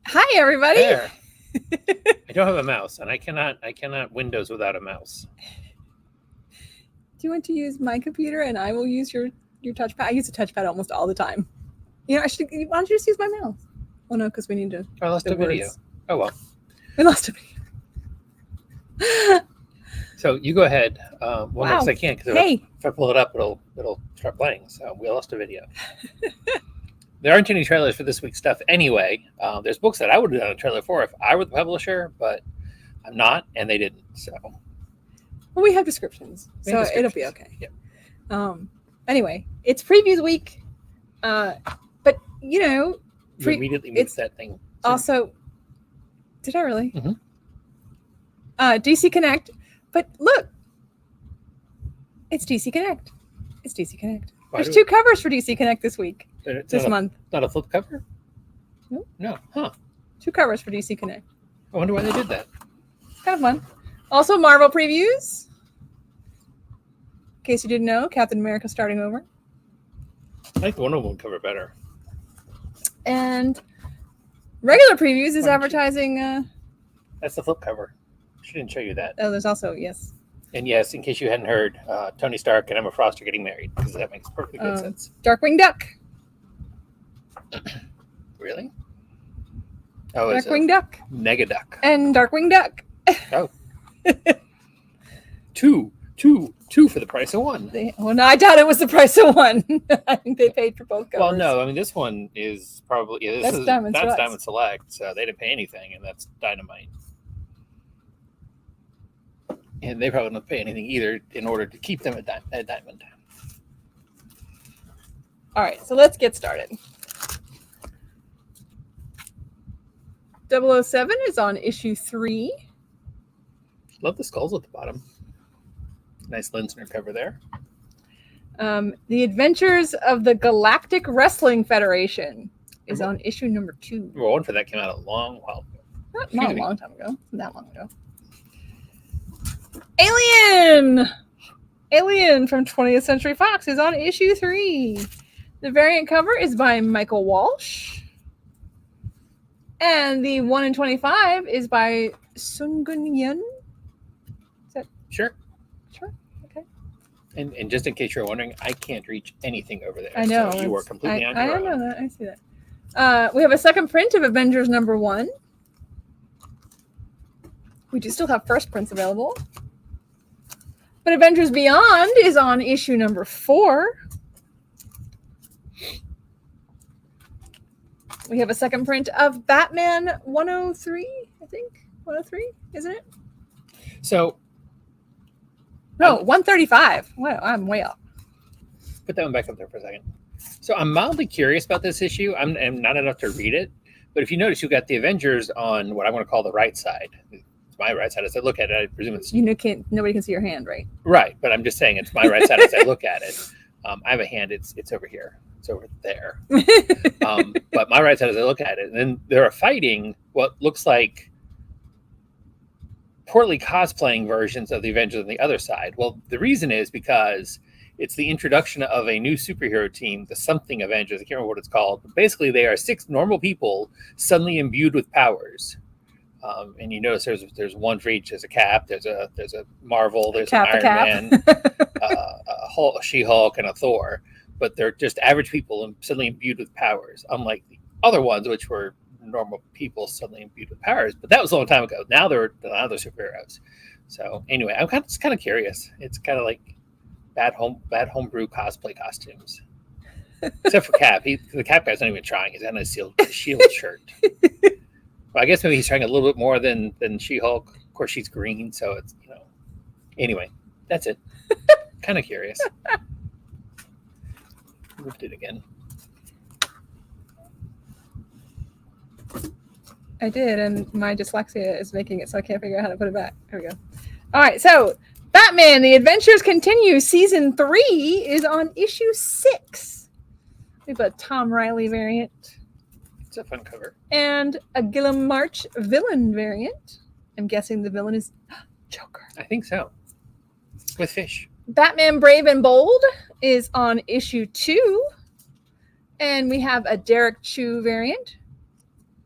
Hi, everybody. There. I don't have a mouse, and I cannot Windows without a mouse. Do you want to use my computer and I will use your touchpad? I use a touchpad almost all the time. Why don't you just use my mouse? Oh no, because we need to. I lost a video. Oh well. We lost a video. So you go ahead. Next I can't because if I pull it up, it'll start playing. So we lost a video. There aren't any trailers for this week's stuff anyway. There's books that I would have done a trailer for if I were the publisher, but I'm not, and they didn't. So. Well, we have descriptions, so it'll be okay. Yeah. Anyway, it's previews week, but you immediately moved that thing. Also, did I really? Mm-hmm. DC Connect, but look, it's DC Connect. It's DC Connect. There's 2 covers for DC Connect this week. This month. Not a flip cover? Nope. No. Huh. 2 covers for DC Connect. I wonder why they did that. Kind of fun. Also, Marvel previews. In case you didn't know, Captain America starting over. I like the Wonder Woman cover better. And regular previews is advertising. That's the flip cover. She didn't show you that. Oh, there's also, yes. And yes, in case you hadn't heard, Tony Stark and Emma Frost are getting married because that makes perfectly good sense. Darkwing Duck. Really? Oh, Darkwing Duck. Negaduck. And Darkwing Duck. Oh. two for the price of one. No, I doubt it was the price of one. I think they paid for both covers. Well, no, I mean this one is probably that's Diamond Select, so they didn't pay anything, and that's Dynamite. And they probably don't pay anything either in order to keep them at Diamond. All right, so let's get started. 007 is on issue 3. Love the skulls at the bottom. Nice Linsner cover there. The Adventures of the Galactic Wrestling Federation is on issue number 2. Well, one for that came out a long while ago. Not a long time ago. Not that long ago. Alien from 20th Century Fox is on issue 3. The variant cover is by Michael Walsh. And the 1 in 25 is by Sungun Yun. Is that Sure. Okay. And just in case you're wondering, I can't reach anything over there. I know. So you are completely on your own. I know that. I see that. We have a second print of Avengers number 1. We do still have first prints available. But Avengers Beyond is on issue number 4. We have a second print of Batman 103, I think. 103, isn't it? So. No, 135. Wow, I'm way up. Put that one back up there for a second. So I'm mildly curious about this issue. I'm not enough to read it. But if you notice, you've got the Avengers on what I want to call the right side. It's my right side. As I look at it, I presume it's... nobody can see your hand, right? Right, but I'm just saying it's my right side as I look at it. I have a hand. It's over here. It's over there. But my right side as I look at it. And then they're fighting what looks like poorly cosplaying versions of the Avengers on the other side. Well, the reason is because it's the introduction of a new superhero team, the Something Avengers. I can't remember what it's called. But basically, they are 6 normal people suddenly imbued with powers. And you notice there's one for each. There's a Cap. There's a Marvel. There's an Iron Man, a She-Hulk, and a Thor. But they're just average people and suddenly imbued with powers, unlike the other ones, which were normal people suddenly imbued with powers. But that was a long time ago. Now they're superheroes. So anyway, I'm kind of curious. It's kind of like bad homebrew cosplay costumes, except for Cap. The Cap guy's not even trying. He's on a shield shirt. Well, I guess maybe he's trying a little bit more than She-Hulk. Of course, she's green, so it's Anyway, that's it. Kind of curious. Moved it again. I did, and my dyslexia is making it so I can't figure out how to put it back. There we go. All right, so Batman: The Adventures Continue, Season 3 is on issue 6. We have a Tom Riley variant. It's a fun cover. And a Gilliam March villain variant. I'm guessing the villain is Joker. I think so. With fish. Batman Brave and Bold is on issue 2. And we have a Derek Chu variant.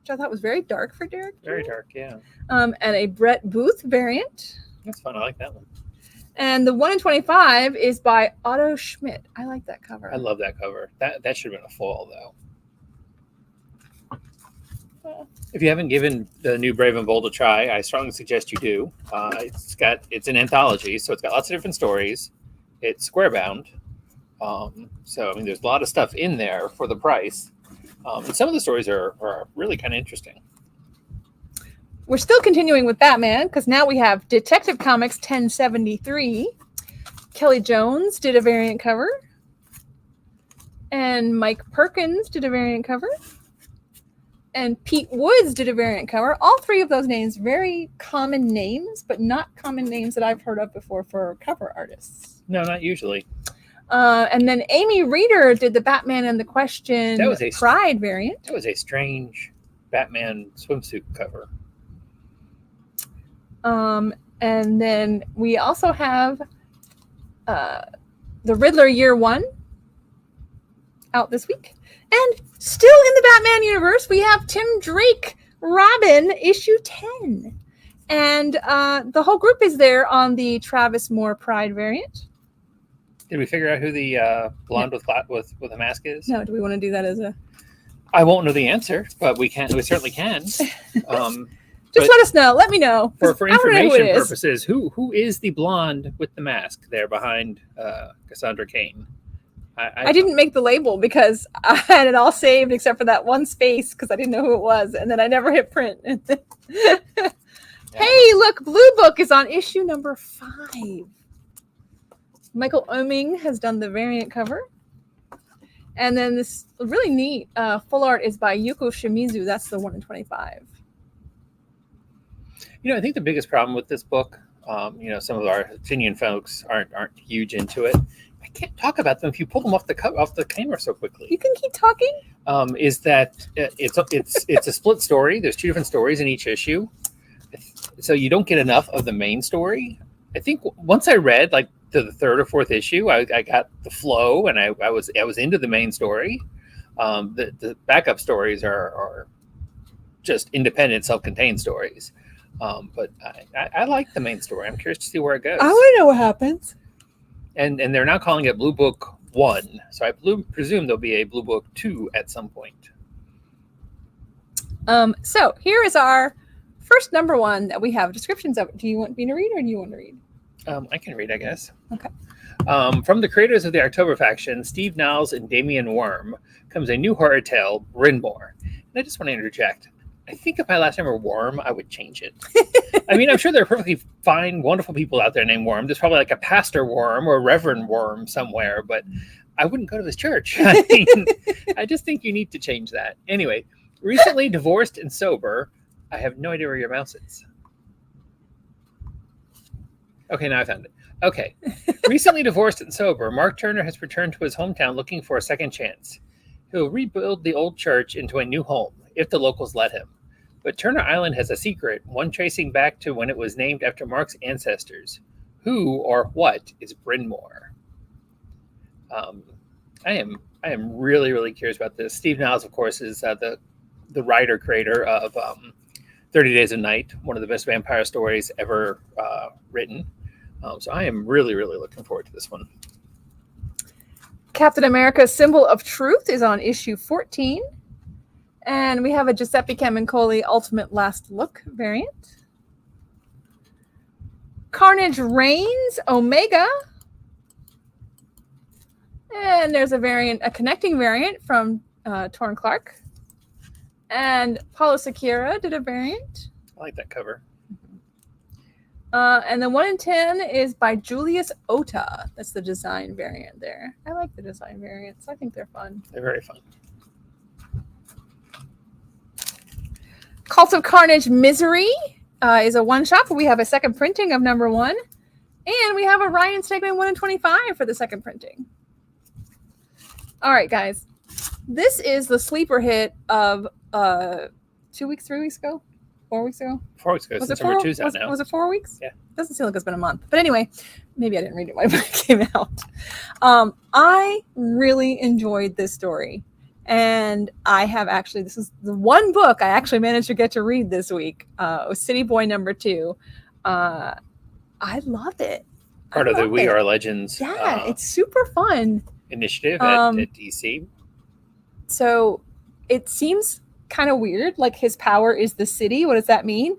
which I thought was very dark for Derek. Very dark, yeah. And a Brett Booth variant. That's fun. I like that one. And the 1 in 25 is by Otto Schmidt. I like that cover. I love that cover. That should have been a foil, though. If you haven't given the new Brave and Bold a try, I strongly suggest you do. It's an anthology, so it's got lots of different stories. It's square bound, so I mean, there's a lot of stuff in there for the price. And some of the stories are really kind of interesting. We're still continuing with Batman because now we have Detective Comics 1073. Kelly Jones did a variant cover. And Mike Perkins did a variant cover. And Pete Woods did a variant cover. All three of those names, very common names, but not common names that I've heard of before for cover artists. No, not usually. And then Amy Reeder did the Batman and the Question Pride variant. That was a strange Batman swimsuit cover. And then we also have the Riddler Year 1 out this week. And still in the Batman universe, we have Tim Drake Robin issue 10. And the whole group is there on the Travis Moore Pride variant. Did we figure out who the blonde with a mask is? No, do we want to do that as a... I won't know the answer, but we certainly can. Just let us know. Let me know. For information purposes, who is the blonde with the mask there behind Cassandra Cain? I didn't make the label because I had it all saved except for that one space because I didn't know who it was, and then I never hit print. Hey, look, Blue Book is on issue number 5. Michael Oeming has done the variant cover. And then this really neat full art is by Yuko Shimizu. That's the 1 in 25. I think the biggest problem with this book, some of our opinion folks aren't huge into it. I can't talk about them if you pull them off the camera so quickly. You can keep talking. Is that it's a split story? There's 2 different stories in each issue, so you don't get enough of the main story. I think once I read like to the 3rd or 4th issue, I got the flow, and I was into the main story. The backup stories are just independent, self-contained stories. But I like the main story. I'm curious to see where it goes. I want to know what happens. And they're now calling it Blue Book 1. So I presume there'll be a Blue Book 2 at some point. So here is our first number 1 that we have descriptions of. Do you want me to read or do you want to read? I can read, I guess. Okay. From the creators of the October faction, Steve Niles and Damian Worm, comes a new horror tale, Brynmore. And I just want to interject. I think if my last name were Worm, I would change it. I mean, I'm sure there are perfectly fine, wonderful people out there named Worm. There's probably like a Pastor Worm or Reverend Worm somewhere, but I wouldn't go to this church. I mean, I just think you need to change that. Anyway, recently divorced and sober. I have no idea where your mouse is. Okay, now I found it. Okay. Recently divorced and sober, Mark Turner has returned to his hometown looking for a second chance. He'll rebuild the old church into a new home, if the locals let him. But Turner Island has a secret, one tracing back to when it was named after Mark's ancestors. Who or what is Brynmore? I am really, really curious about this. Steve Niles, of course, is the writer-creator of 30 Days of Night, one of the best vampire stories ever written. So I am really, really looking forward to this one. Captain America's Symbol of Truth is on issue 14. And we have a Giuseppe Camuncoli Ultimate Last Look variant. Carnage Reigns Omega. And there's a connecting variant from Torrin Clark. And Paulo Siqueira did a variant. I like that cover. And the 1 in 10 is by Julius Ota. That's the design variant there. I like the design variants. I think they're fun. They're very fun. Cult of Carnage Misery is a one-shot, but we have a second printing of number 1. And we have a Ryan Stegman 1 in 25 for the second printing. All right, guys. This is the sleeper hit of 2 weeks, 3 weeks ago? 4 weeks ago? 4 weeks ago. Since number 2's out now. Was it 4 weeks? Yeah. Doesn't seem like it's been a month. But anyway, maybe I didn't read it when it came out. I really enjoyed this story. And I have actually, this is the one book I actually managed to get to read this week. City Boy #2. I love it. Part of the We Are Legends Yeah, it's super fun. initiative at DC. So it seems kind of weird. Like his power is the city. What does that mean?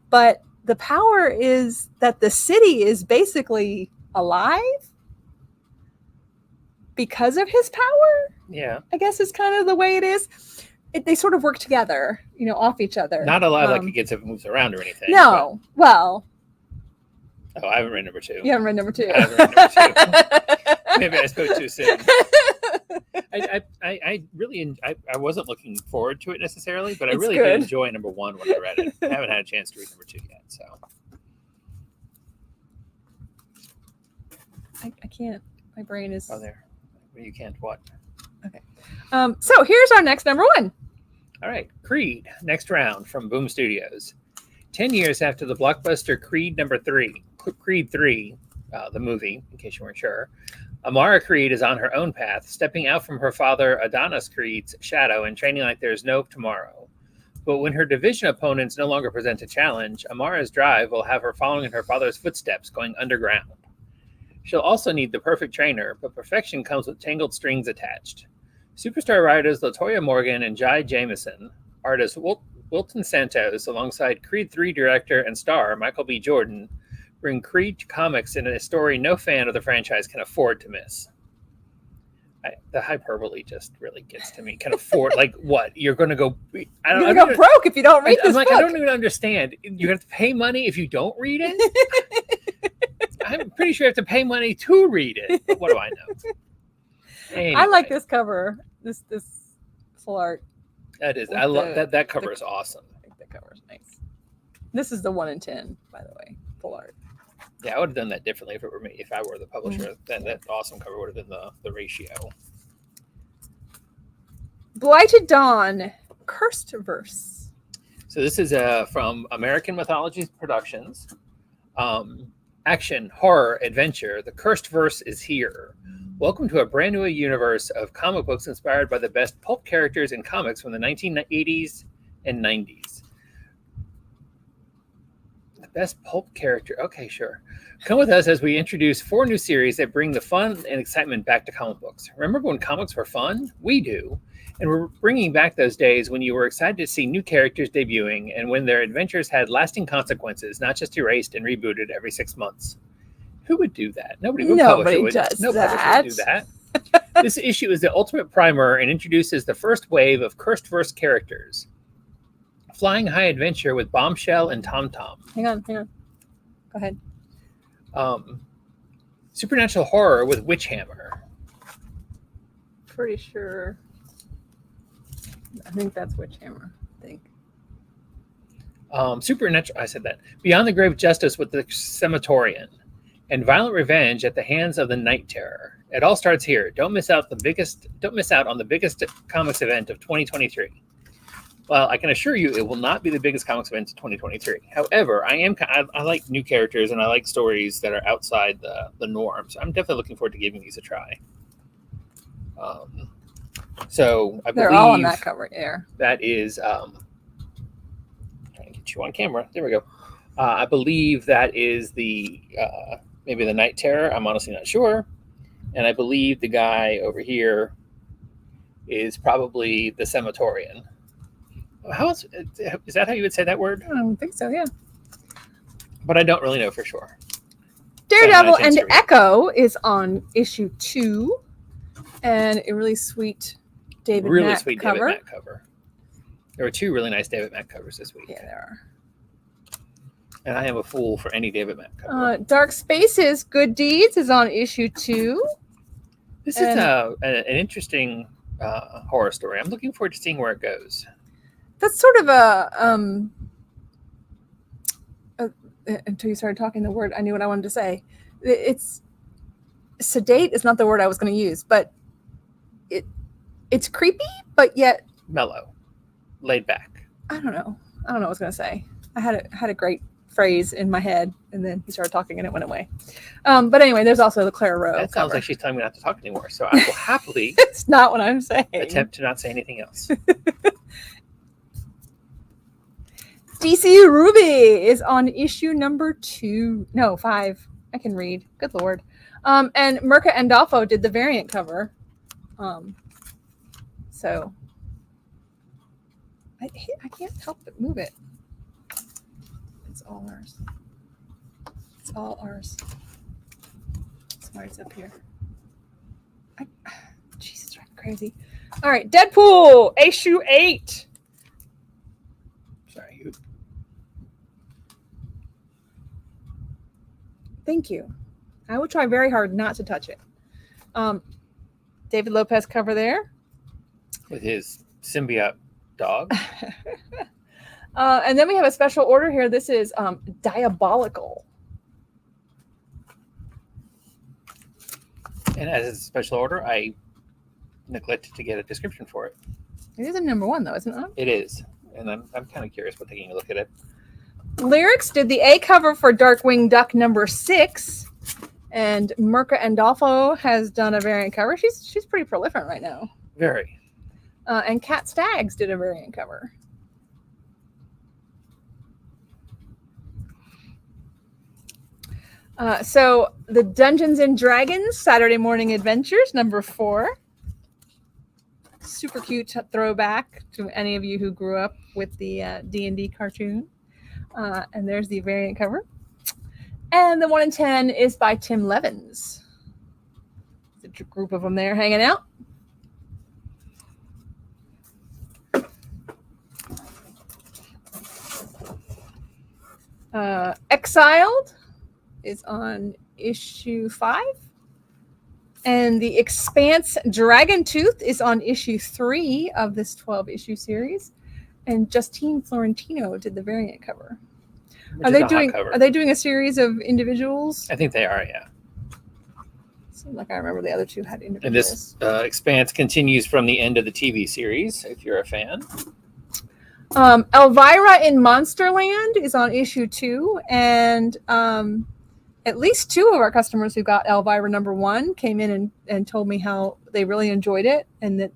But the power is that the city is basically alive because of his power. Yeah, I guess is kind of the way it is. They sort of work together, off each other. Not a lot like it gets if it moves around or anything. No, but... well. Oh, I haven't read #2. You haven't read #2. I haven't read #2. Maybe I spoke too soon. I really I wasn't looking forward to it necessarily, but I really did enjoy #1 when I read it. I haven't had a chance to read #2 yet, so I can't. My brain is. Oh, there. You can't what? Okay. So here's our next #1. All right, Creed. Next round from Boom Studios. 10 years after the blockbuster Creed Creed 3, the movie, in case you weren't sure, Amara Creed is on her own path, stepping out from her father Adonis Creed's shadow and training like there's no tomorrow. But when her division opponents no longer present a challenge, Amara's drive will have her following in her father's footsteps, going underground. She'll also need the perfect trainer, but perfection comes with tangled strings attached. Superstar riders Latoya Morgan and Jai Jameson, artist Wilton Santos, alongside Creed 3 director and star Michael B. Jordan, bring Creed comics in a story no fan of the franchise can afford to miss. The hyperbole just really gets to me. Can afford, like what? You're going to go... You're going to go broke if you don't read this book. I don't even understand. You have to pay money if you don't read it? I'm pretty sure you have to pay money to read it. But what do I know? Anyway. I like this cover. This full art. That is. I love that. That cover is awesome. I think that cover is nice. This is the 1 in 10, by the way. Full art. Yeah, I would have done that differently if it were me. If I were the publisher, then that awesome cover would have been the ratio. Blighted Dawn, Cursed Verse. So this is from American Mythology Productions. Action, horror, adventure. The Cursed Verse is here. Welcome to a brand new universe of comic books inspired by the best pulp characters in comics from the 1980s and 90s. The best pulp character. Okay, sure. Come with us as we introduce 4 new series that bring the fun and excitement back to comic books. Remember when comics were fun? We do. And we're bringing back those days when you were excited to see new characters debuting and when their adventures had lasting consequences, not just erased and rebooted every 6 months. Who would do that? Nobody would. Nobody does no that. publisher would do that. This issue is the ultimate primer and introduces the first wave of Cursed Verse characters. Flying High Adventure with Bombshell and Tom Tom. Hang on. Go ahead. Supernatural Horror with Witchhammer. Pretty sure. I think that's Witchhammer. I think. Supernatural. I said that. Beyond the Grave Justice with the Cemetorian. And Violent Revenge at the hands of the Night Terror. It all starts here. Don't miss out on the biggest comics event of 2023. Well, I can assure you it will not be the biggest comics event of 2023. However, I like new characters and I like stories that are outside the norm. So I'm definitely looking forward to giving these a try. So I believe they're all on that cover there. That is trying to get you on camera. There we go. I believe that is the maybe the Night Terror. I'm honestly not sure. And I believe the guy over here is probably the Cemetorian. Is that how you would say that word? I don't think so, yeah. But I don't really know for sure. Daredevil and Echo is on issue 2. And a really sweet David Mack cover. There were 2 really nice David Mack covers this week. Yeah, there are. And I am a fool for any David Mack cover. Dark Spaces, Good Deeds is on issue 2. This is an interesting horror story. I'm looking forward to seeing where it goes. That's sort of until you started talking the word, I knew what I wanted to say. It's sedate is not the word I was going to use, but it's creepy, but yet mellow, laid back. I don't know what I was going to say. I had a great phrase in my head, and then he started talking and it went away. But anyway, there's also the Clara Rowe That sounds cover. like she's telling me not to talk anymore. So I will happily It's not what I'm saying. attempt to not say anything else. DC Ruby is on issue number 5. I can read. Good Lord. And Mirka Andolfo did the variant cover. So I can't help but move it. It's all ours. It's all ours. That's why it's up here. Jesus, driving crazy. All right, Deadpool, issue 8. Sorry, you. Thank you. I will try very hard not to touch it. David Lopez cover there. With his symbiote dog. And then we have a special order here. This is Diabolical. And as a special order, I neglected to get a description for it. It is a number 1, though, isn't it? It is. And I'm kind of curious about taking a look at it. Lyrics did the A cover for Darkwing Duck number 6. And Mirka Andolfo has done a variant cover. She's pretty prolific right now. Very. And Cat Staggs did a variant cover. So the Dungeons and Dragons Saturday Morning Adventures number 4. Super cute throwback to any of you who grew up with the D&D cartoon. And there's the variant cover. And the 1 in 10 is by Tim Levins. There's a group of them there hanging out. Exiled is on issue 5. And The Expanse Dragon Tooth is on issue 3 of this 12-issue series. And Justine Florentino did the variant cover. Are they doing a series of individuals? I think they are, yeah. Seemed like I remember the other two had individuals. And this Expanse continues from the end of the TV series, if you're a fan. Elvira in Monsterland is on issue 2, and at least 2 of our customers who got Elvira number 1 came in and told me how they really enjoyed it, and that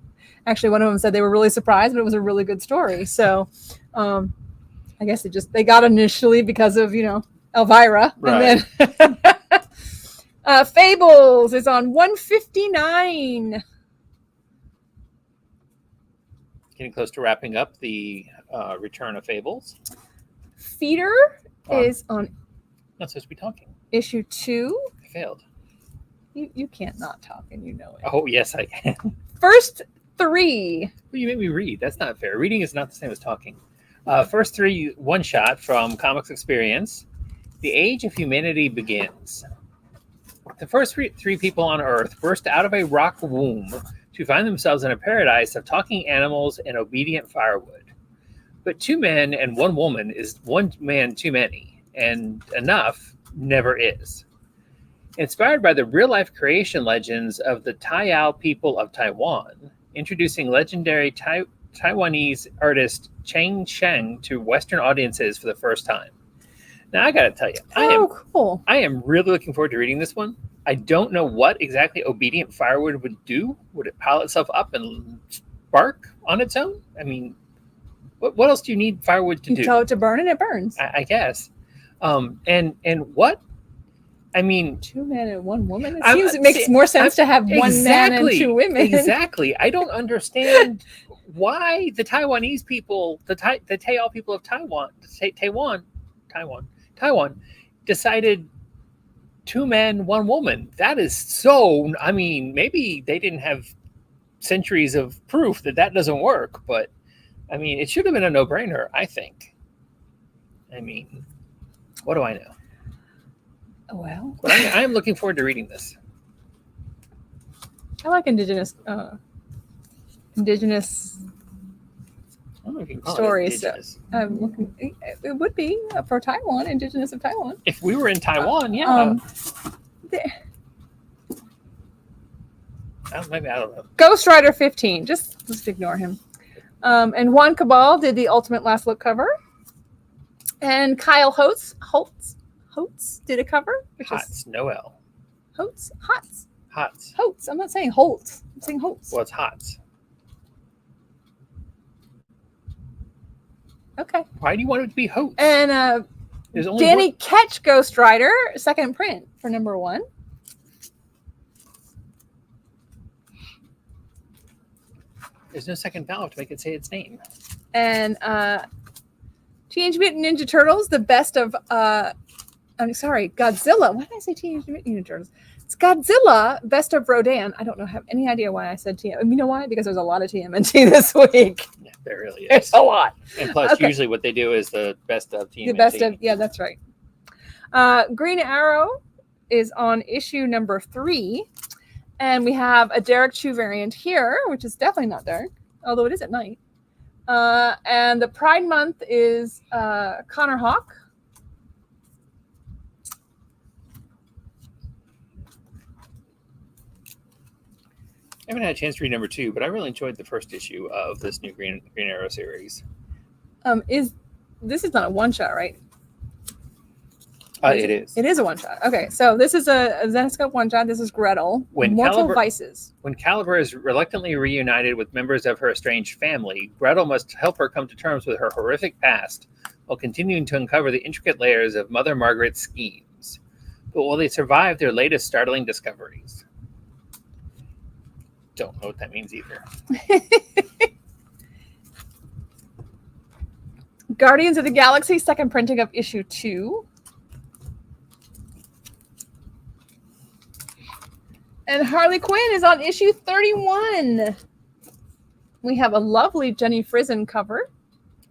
actually one of them said they were really surprised, but it was a really good story. So I guess they got initially because of, Elvira. Right. And then Fables is on 159. Getting close to wrapping up the return of Fables. Feeder is on Not supposed to be talking. issue 2. I failed. You can't not talk, and you know it. Oh, yes, I can. First 3. Well, you made me read. That's not fair. Reading is not the same as talking. First 3 one-shot from Comics Experience. The Age of Humanity Begins. The first 3 people on Earth burst out of a rock womb to find themselves in a paradise of talking animals and obedient firewood. But 2 men and 1 woman is 1 man too many, and enough never is. Inspired by the real-life creation legends of the Tayal people of Taiwan, introducing legendary Taiwanese artist Chang Sheng to Western audiences for the first time. Now, I got to tell you, Cool. I am really looking forward to reading this one. I don't know what exactly obedient firewood would do. Would it pile itself up and spark on its own? I mean, what else do you need firewood to do? You tell it to burn and it burns. I guess. And what? I mean, 2 men and 1 woman. It makes more sense to have 1 man and 2 women. Exactly. I don't understand why the Taiwanese people, the Tayal people of Taiwan, decided 2 men, 1 woman. That is so. I mean, maybe they didn't have centuries of proof that doesn't work, but I mean, it should have been a no-brainer, I think. I mean, what do I know? Well, But I am looking forward to reading this. I like indigenous I don't know if you can call stories. it So indigenous. I'm looking. It would be for Taiwan, indigenous of Taiwan. If we were in Taiwan, yeah. Maybe, I don't know. Ghost Rider 15. Just ignore him. And Juan Cabal did the Ultimate Last Look cover. And Kyle Holtz did a cover, which Hots, is Noel. Holtz. I'm not saying Holtz. I'm saying Holtz. Well, it's Hots. Okay. Why do you want it to be Hots? And There's only Danny one. Ketch Ghost Rider, second print for number 1. There's no second valve to make it say its name. And Teenage Mutant Ninja Turtles, the best of Godzilla. Why did I say Teenage Mutant Ninja Turtles? It's Godzilla, best of Rodan. I don't have any idea why I said TM. You know why? Because there's a lot of TMNT this week. Yeah, there really is. It's a lot. And plus, Okay. usually what they do is the best of TMNT. The best of, yeah, that's right. Green Arrow is on issue number 3. And we have a Derek Chu variant here, which is definitely not dark, although it is at night. And the Pride Month is Connor Hawk. I haven't had a chance to read number 2, but I really enjoyed the first issue of this new Green Arrow series. This is not a one-shot, right? It is. It is a one-shot. Okay, so this is a Zenescope one-shot. This is Gretel. Mortal Vices. When Caliber is reluctantly reunited with members of her estranged family, Gretel must help her come to terms with her horrific past while continuing to uncover the intricate layers of Mother Margaret's schemes. But will they survive their latest startling discoveries? Don't know what that means either. Guardians of the Galaxy, second printing of issue 2. And Harley Quinn is on issue 31. We have a lovely Jenny Frison cover.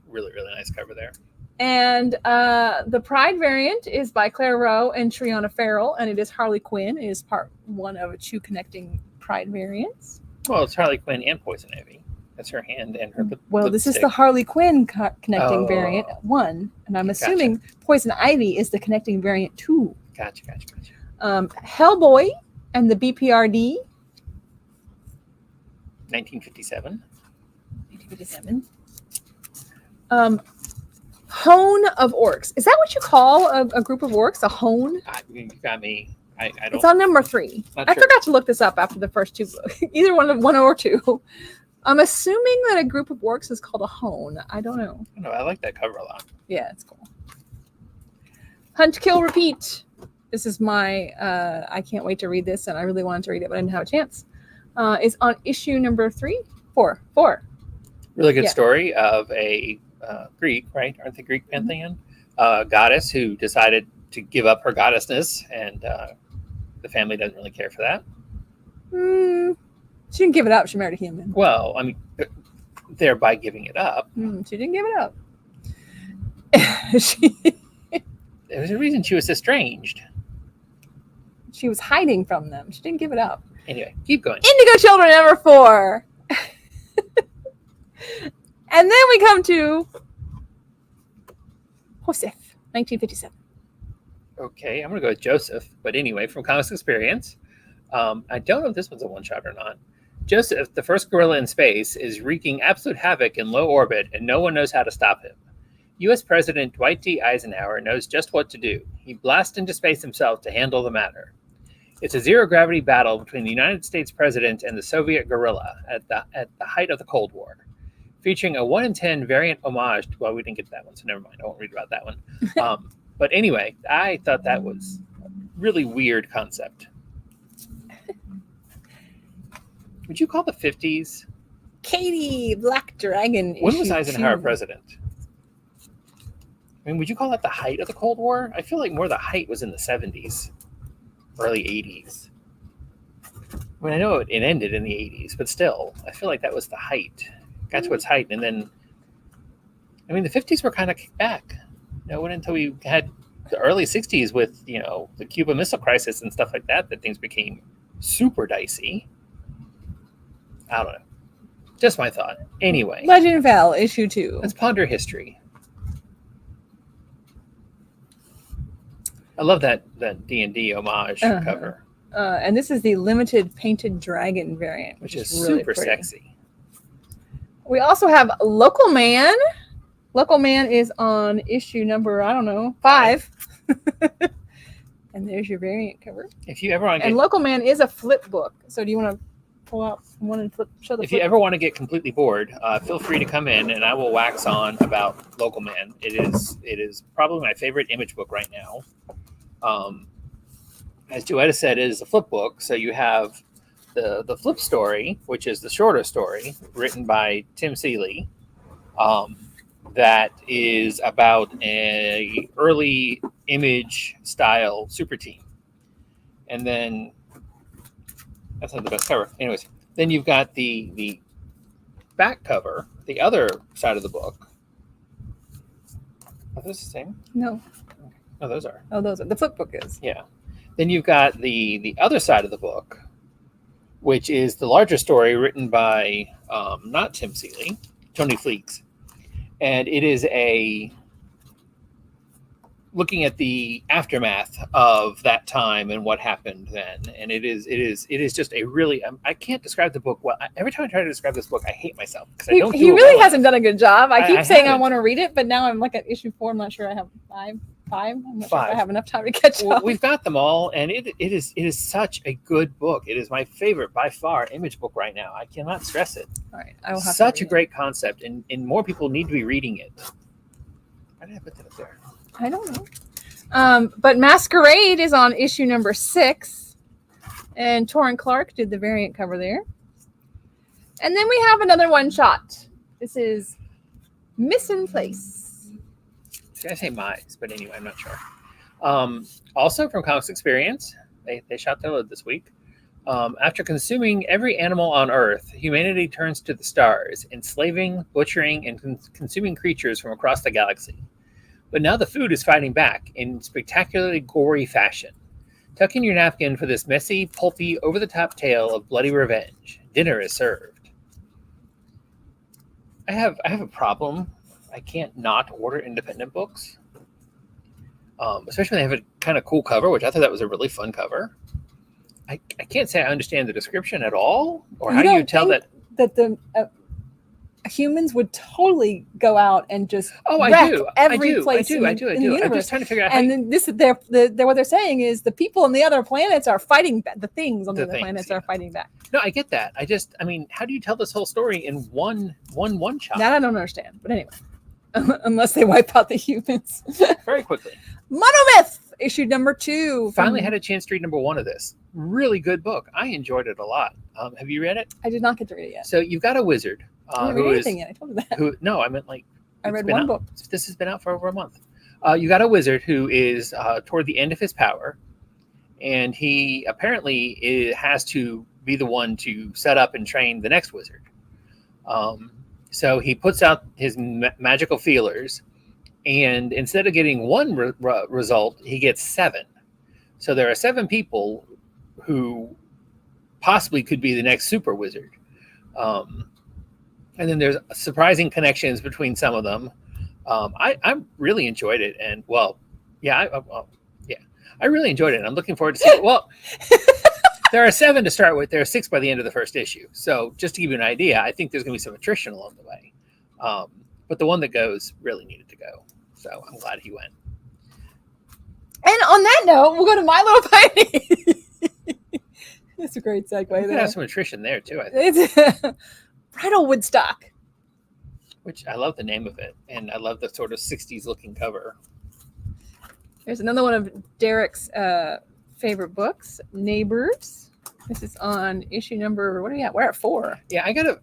Really, really nice cover there. And the Pride variant is by Claire Rowe and Triana Farrell, and it is Harley Quinn. It is part 1 of 2 connecting Pride variants. Well, it's Harley Quinn and Poison Ivy. That's her hand and her Well, lipstick. this is the Harley Quinn connecting variant 1, and I'm assuming Poison Ivy is the connecting variant 2. Gotcha. Hellboy and the BPRD. 1957. 1957. Hone of Orcs. Is that what you call a group of orcs? A hone? You got me. I don't. It's on number 3. Not I sure. forgot to look this up after the first 2 books. Either one or 2. I'm assuming that a group of orcs is called a hone. I don't know. No, I like that cover a lot. Yeah, it's cool. Hunt, Kill, Repeat. This is my, I can't wait to read this, and I really wanted to read it, but I didn't have a chance. Is on issue number 4. Really good Yeah. story of a Greek, right? Aren't they Greek pantheon? Goddess who decided to give up her goddessness, and the family doesn't really care for that. She didn't give it up. She married a human. Well, I mean, thereby giving it up. She didn't give it up. There was a reason she was estranged. She was hiding from them. She didn't give it up. Anyway, keep going. Indigo Children, number 4. And then we come to Joseph, 1957. Okay, I'm going to go with Joseph. But anyway, from Comics Experience, I don't know if this one's a one-shot or not. Joseph, the first gorilla in space, is wreaking absolute havoc in low orbit, and no one knows how to stop him. U.S. President Dwight D. Eisenhower knows just what to do. He blasts into space himself to handle the matter. It's a zero-gravity battle between the United States president and the Soviet gorilla at the height of the Cold War, featuring a 1 in 10 variant homage. Well, we didn't get that one, so never mind. I won't read about that one. But anyway, I thought that was a really weird concept. Would you call the 50s? Katie, Black Dragon. When was issue Eisenhower 2. president? I mean, would you call that the height of the Cold War? I feel like more the height was in the 70s, early 80s. I mean, I know it ended in the 80s, but still, I feel like that was the height. Got to its height, and then, I mean, the 50s were kind of kicked back. You know, until we had the early 60s with, you know, the Cuban Missile Crisis and stuff like that, that things became super dicey. I don't know. Just my thought. Anyway. Legend of Hell, issue 2. Let's ponder history. I love that D&D homage cover. And this is the limited painted dragon variant, Which is really super pretty. sexy. We also have Local Man Local Man is on issue number, I don't know, 5. And there's your variant cover. If you ever want to And get, Local Man is a flip book. So do you want to pull out one and show the if flip? you ever want to get completely bored, feel free to come in and I will wax on about Local Man. It is probably my favorite image book right now. As Joetta said, it is a flip book. So you have the flip story, which is the shorter story written by Tim Seeley. That is about a early image style super team. And then that's not the best cover. Anyways, then you've got the back cover, the other side of the book. Are those the same? No. No, those are. Oh, those are. The flip book is. Yeah. Then you've got the other side of the book, which is the larger story written by not Tim Seeley, Tony Fleeks. And it is looking at the aftermath of that time and what happened then. And it is just a really, I can't describe the book well. Every time I try to describe this book, I hate myself because I don't do He it really well. hasn't done a good job. I keep I saying I haven't. want to read it, but now I'm like at issue 4. I'm not sure I have 5. I'm not sure if 5. I have enough time to catch Well, up. we've got them all, and it is such a good book. It is my favorite by far image book right now. I cannot stress it. All right, I will have Such to a great concept, and more people need to be reading it. Why did I put that up there? I don't know. But Masquerade is on issue number 6, and Torrin Clark did the variant cover there. And then we have another one shot. This is Missing Place. I say mice, but anyway, I'm not sure. Also from Comics Experience, they shot their load this week. After consuming every animal on Earth, humanity turns to the stars, enslaving, butchering, and consuming creatures from across the galaxy. But now the food is fighting back in spectacularly gory fashion. Tuck in your napkin for this messy, pulpy, over-the-top tale of bloody revenge. Dinner is served. I have a problem. I can't not order independent books, especially when they have a kind of cool cover, which I thought that was a really fun cover. I can't say I understand the description at all, or how do you tell that the humans would totally go out and just I wreck do. every place I do. in the universe. I'm just trying to figure out. And then what they're saying is the people on the other planets are fighting back. The things on the other planets are fighting back. No, I get that. I mean, how do you tell this whole story in one shot? That I don't understand. But anyway, unless they wipe out the humans very quickly. Monomyth issue number 2. Finally had a chance to read number 1 of this. Really good book. I enjoyed it a lot. Have you read it? I did not get to read it yet. So you've got a wizard. I haven't read anything yet. I told you that. No, I meant like I read one book. This has been out for over a month. You got a wizard who is toward the end of his power, and he apparently has to be the one to set up and train the next wizard. So he puts out his magical feelers, and instead of getting one result, he gets 7. So there are 7 people who possibly could be the next super wizard. And then there's surprising connections between some of them. I really enjoyed it, and I really enjoyed it. And I'm looking forward to seeing. Well, there are 7 to start with. There are 6 by the end of the first issue. So just to give you an idea, I think there's going to be some attrition along the way. But the one that goes really needed to go. So I'm glad he went. And on that note, we'll go to My Little Pony. That's a great segue. We're going There. to have some attrition there too, I think. It's Bridal Woodstock. Which I love the name of it, and I love the sort of 60s looking cover. There's another one of Derek's favorite books, Neighbors. This is on issue number, what are we at? We're at 4. Yeah, I'm trying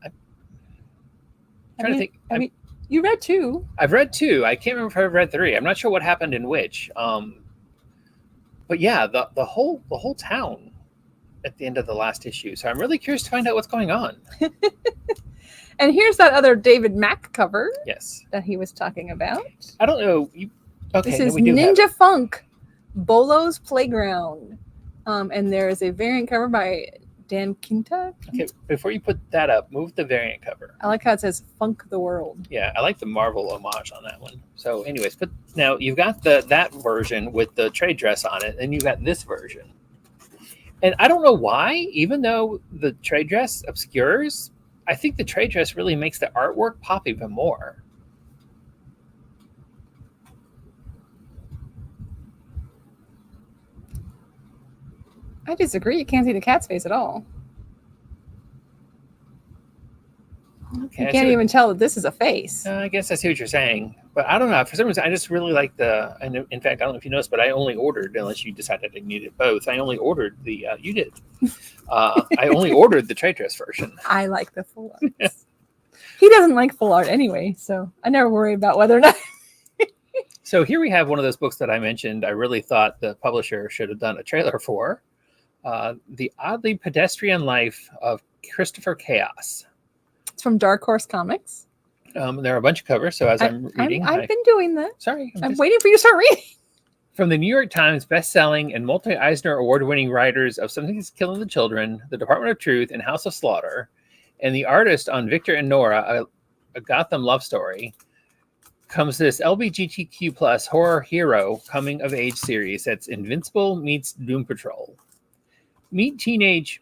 to think. I mean, you read 2. I've read 2. I can't remember if I've read 3. I'm not sure what happened in which. But yeah, the whole town at the end of the last issue. So I'm really curious to find out what's going on. And here's that other David Mack cover Yes. that he was talking about. I don't know. Okay. This is we do have Ninja it. Funk, Bolo's Playground. And there is a variant cover by Dan Quinta. Okay, before you put that up, move the variant cover. I like how it says Funk the World. Yeah, I like the Marvel homage on that one. So anyways, but now you've got that version with the trade dress on it, and you've got this version. And I don't know why, even though the trade dress obscures, I think the trade dress really makes the artwork pop even more. I disagree. You can't see the cat's face at all. Okay, You can't even tell that this is a face. I guess I see what you're saying, but I don't know. For some reason, I just really like the. And in fact, I don't know if you noticed, but I only ordered, unless you decided I needed both. I only ordered the. You did. I only ordered the trade dress version. I like the full art. He doesn't like full art anyway, so I never worry about whether or not. So here we have one of those books that I mentioned. I really thought the publisher should have done a trailer for. The Oddly Pedestrian Life of Christopher Chaos. It's from Dark Horse Comics. There are a bunch of covers, so as I'm reading... I've been doing that. Sorry. I'm waiting for you to start reading. From the New York Times best-selling and multi-Eisner award-winning writers of Something's Killing the Children, The Department of Truth, and House of Slaughter, and the artist on Victor and Nora, a Gotham love story, comes this LGBTQ plus horror hero coming-of-age series that's Invincible meets Doom Patrol. Meet teenage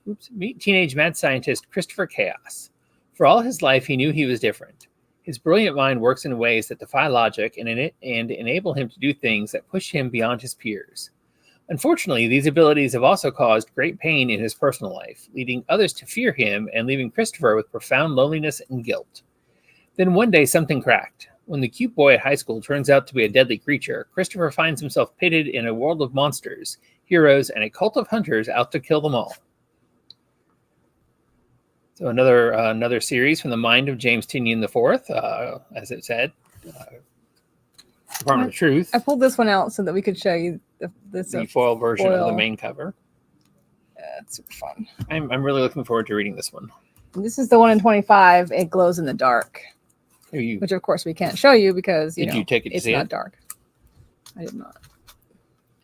mad scientist Christopher Chaos. For all his life, he knew he was different. His brilliant mind works in ways that defy logic and enable him to do things that push him beyond his peers. Unfortunately, these abilities have also caused great pain in his personal life, leading others to fear him and leaving Christopher with profound loneliness and guilt. Then one day, something cracked. When the cute boy at high school turns out to be a deadly creature, Christopher finds himself pitted in a world of monsters, heroes, and a cult of hunters out to kill them all. So another series from the mind of James Tynion IV, as it said, Department of Truth. I pulled this one out so that we could show you the foil version of the main cover. Yeah, it's super fun. I'm really looking forward to reading this one. This is the one in 25. It glows in the dark, which of course we can't show you because you take it to it's see not it? dark. I did not.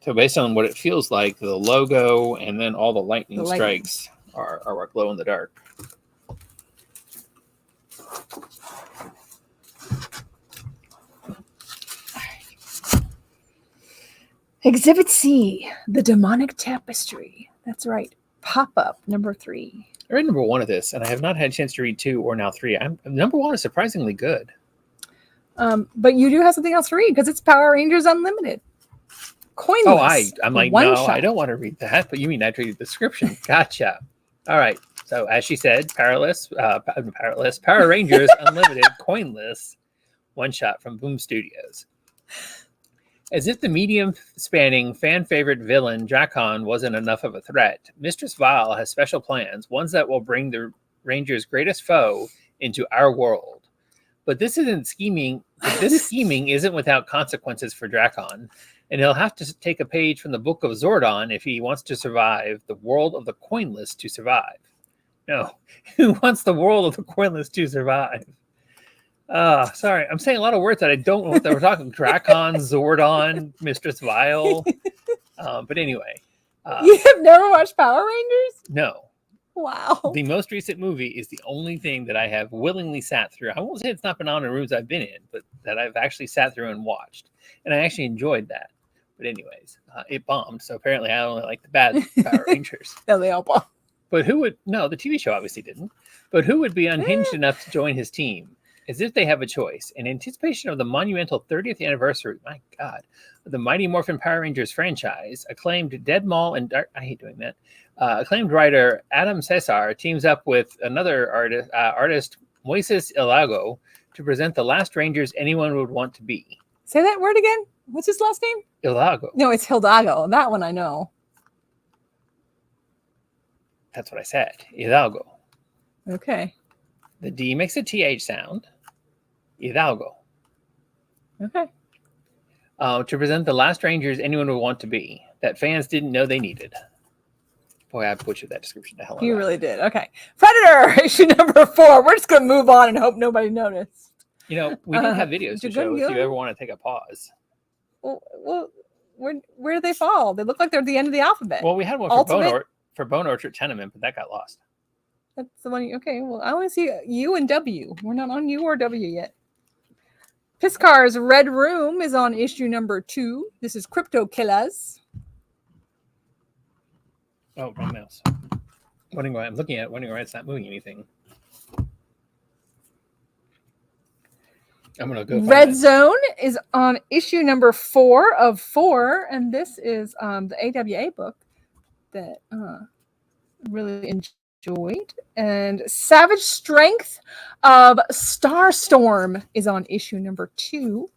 So based on what it feels like, the logo and then all the lightning strikes are what glow in the dark. Exhibit C, The Demonic Tapestry. That's right. Pop-up number 3. I read number 1 of this, and I have not had a chance to read 2 or now 3. Number 1 is surprisingly good. But you do have something else to read because it's Power Rangers Unlimited. Coinless. I'm like, no, shot. I don't want to read that. But you mean I have to read the description? Gotcha. All right. So as she said, Power Rangers Unlimited, coinless, one shot from Boom Studios. As if the medium-spanning fan-favorite villain Drakon wasn't enough of a threat, Mistress Vile has special plans, ones that will bring the Rangers' greatest foe into our world. But this scheming isn't without consequences for Drakon, and he'll have to take a page from the Book of Zordon if he wants to survive the world of the coinless to survive. No, who wants the world of the coinless to survive? Sorry, I'm saying a lot of words that I don't know what they were talking. Drakon, Zordon, Mistress Vile. But anyway. You have never watched Power Rangers? No. Wow. The most recent movie is the only thing that I have willingly sat through. I won't say it's not been on in rooms I've been in, but that I've actually sat through and watched. And I actually enjoyed that. But anyways, it bombed. So apparently I only like the bad Power Rangers. No, they all bombed. But the TV show obviously didn't. But who would be unhinged enough to join his team? As if they have a choice. In anticipation of the monumental 30th anniversary, my God, of the Mighty Morphin Power Rangers franchise, acclaimed Dead Mall and Dark, I hate doing that. Acclaimed writer Adam Cesar teams up with another artist Moises Ilago to present the last Rangers anyone would want to be. Say that word again. What's his last name? Ilago. No, it's Hildago. That one I know. That's what I said. Hidalgo. Okay. The D makes a TH sound. Hidalgo. Okay. To present the last Rangers anyone would want to be, that fans didn't know they needed. Boy, I butchered that description to hell. You really did. Okay. Predator, issue number 4. We're just going to move on and hope nobody noticed. We didn't have videos to show if you ever want to take a pause. Well, where do they fall? They look like they're at the end of the alphabet. Well, we had one for Bone Orchard Tenement, but that got lost. That's the one. Okay, well, I only see U and W. We're not on U or W yet. Piscar's Red Room is on issue number 2. This is Crypto Killers. Oh, wrong mouse. Wondering why I'm looking at it, wondering why it's not moving anything. I'm going to go. Red Zone is on issue number 4 of 4, and this is the AWA book. that really enjoyed. And Savage Strength of Starstorm is on issue number 2.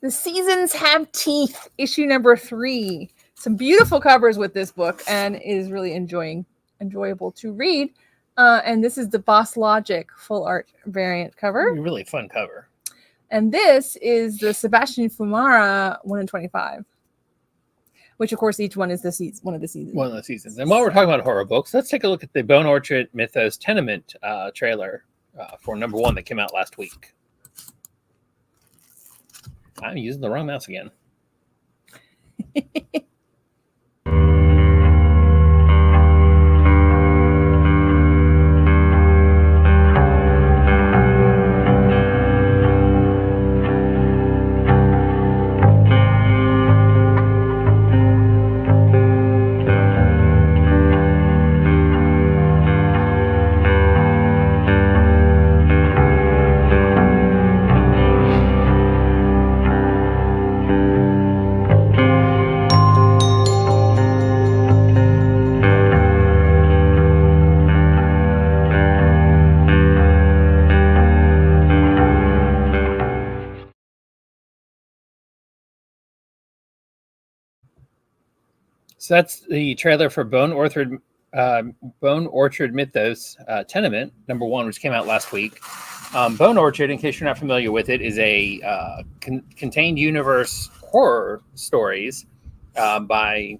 The Seasons Have Teeth, issue number 3. Some beautiful covers with this book, and is really enjoyable to read. And this is the Boss Logic full art variant cover. Really fun cover. And this is the Sebastian Fumara 1 in 25. Which, of course, each one is one of the seasons. One of the seasons. And while we're talking about horror books, let's take a look at the Bone Orchard Mythos Tenement trailer for number 1 that came out last week. I'm using the wrong mouse again. So that's the trailer for Bone Orchard Mythos Tenement number 1, which came out last week. Bone Orchard, in case you're not familiar with it, is a contained universe horror stories by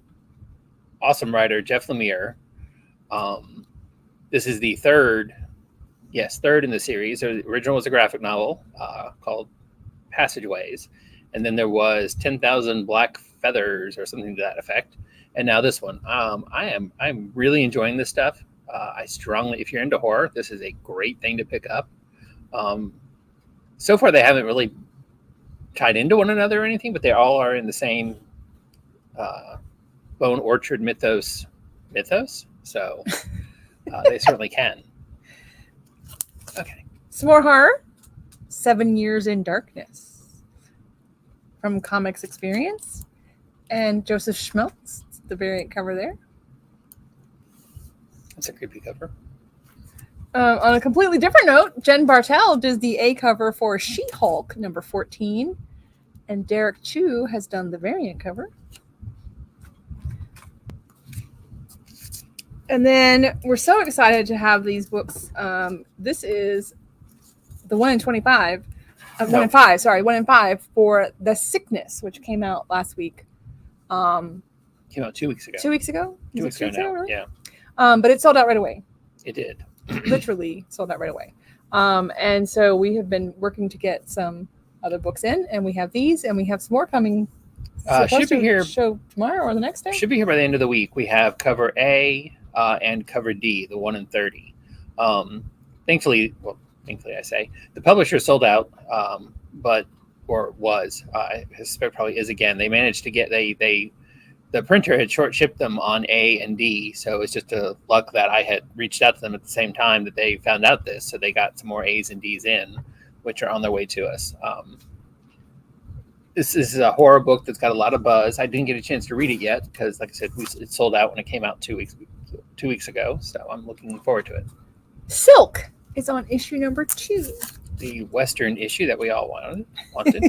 awesome writer Jeff Lemire. This is the third in the series. The original was a graphic novel called Passageways, and then there was 10,000 Black Feathers or something to that effect. And now this one. I'm really enjoying this stuff. If you're into horror, this is a great thing to pick up. So far, they haven't really tied into one another or anything, but they all are in the same Bone Orchard mythos. So they certainly can. Okay. Some more horror. 7 Years in Darkness from Comics Experience. And Joseph Schmeltz, the variant cover there. That's a creepy cover. On a completely different note, Jen Bartel does the A cover for She-Hulk number 14. And Derek Chu has done the variant cover. And then we're so excited to have these books. This is the 1 in 25. 1 in 5, sorry, 1 in 5 for The Sickness, which came out last week. Came out 2 weeks ago. 2 weeks ago? 2 weeks ago now, really? Yeah. But it sold out right away. It did. Literally sold out right away. And so we have been working to get some other books in, and we have these, and we have some more coming. Should be here. Show tomorrow or the next day? Should be here by the end of the week. We have cover A and cover D, the 1 in 30. Thankfully I say, the publisher sold out, I suspect probably is again. They managed to get, the printer had short shipped them on A and D, so it's just a luck that I had reached out to them at the same time that they found out this, so they got some more A's and D's in, which are on their way to us. This is a horror book that's got a lot of buzz. I didn't get a chance to read it yet because, like I said, it sold out when it came out 2 weeks ago, so I'm looking forward to it. Silk is on issue number 2. The Western issue that we all wanted.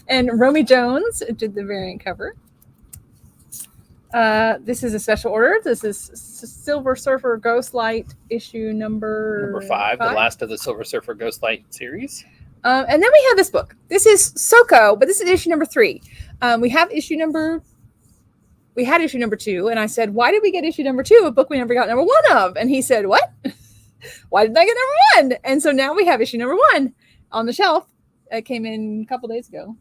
And Romy Jones did the variant cover. This is a special order. This is Silver Surfer Ghostlight issue number 5, the last of the Silver Surfer Ghostlight series. And then we have this book. This is Soko, but this is issue number 3. We had issue number 2, and I said, why did we get issue number 2, a book we never got number 1 of? And he said, what? Why didn't I get number 1? And so now we have issue number 1 on the shelf. It came in a couple days ago.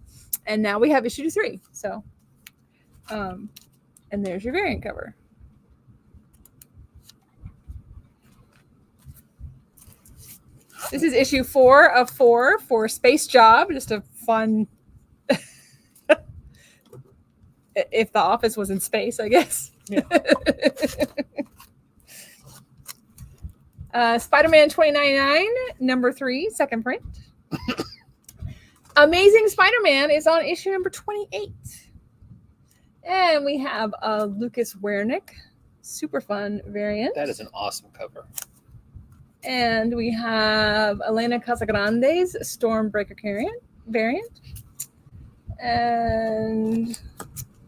And now we have issue 3. So, and there's your variant cover. This is issue 4 of 4 for Space Job. Just a fun, if the office was in space, I guess. Yeah. Spider-Man 2099, number 3, second print. Amazing Spider-Man is on issue number 28. And we have a Lucas Wernick, super fun variant. That is an awesome cover. And we have Elena Casagrande's Stormbreaker variant. And